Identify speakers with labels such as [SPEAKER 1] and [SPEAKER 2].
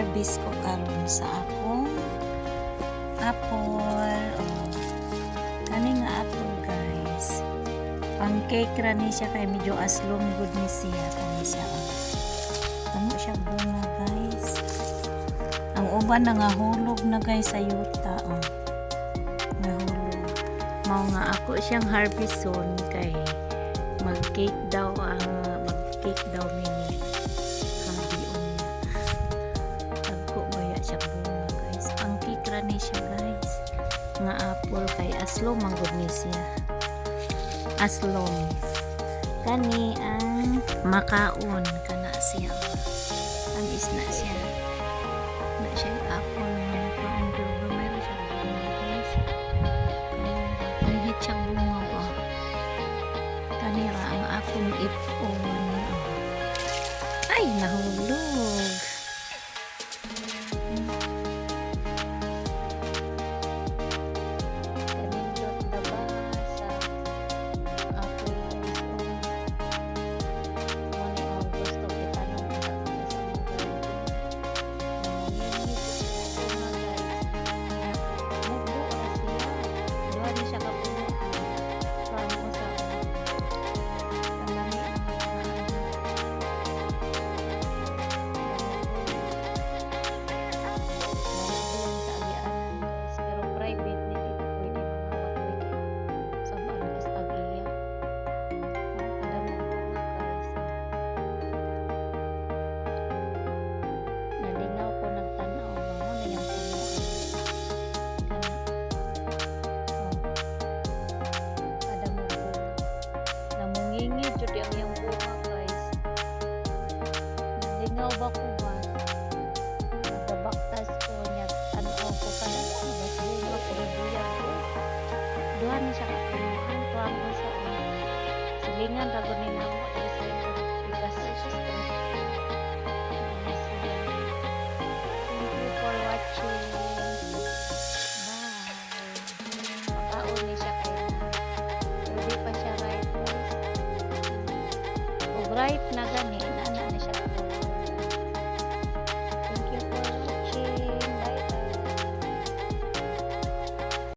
[SPEAKER 1] harvest ko karon sa akong apple. Kani nga apple guys. Pang cake ra ni siya kay medyo aslom good ni siya kani siya. Tamo siya bunga guys. Ang uban na nga hulog na guys sa yuta. Nahulog. Mao nga ako siyang harveston kay mag-cake daw mini. Ni siya guys nga apple kay aslom ang good ni siya aslom kani ang makaon kana siya ang isna siya na siya apple nga makaon pero mayroon siya bunga guys may hit siya bunga ba kanira ang akong ipon ay nahulog. Jadi ang yung bunga guys nalingaw ba ko ba nagabaktas ko niya tanaw ko kanina bunga ko duyan ko duhan na siya kapinuhan ko ang sa silingan rago nila mo dahil sa bigas system. Thank you for watching. Bye. Makaon ni siya kaya hindi pa siya ripe guys. Ripe na gani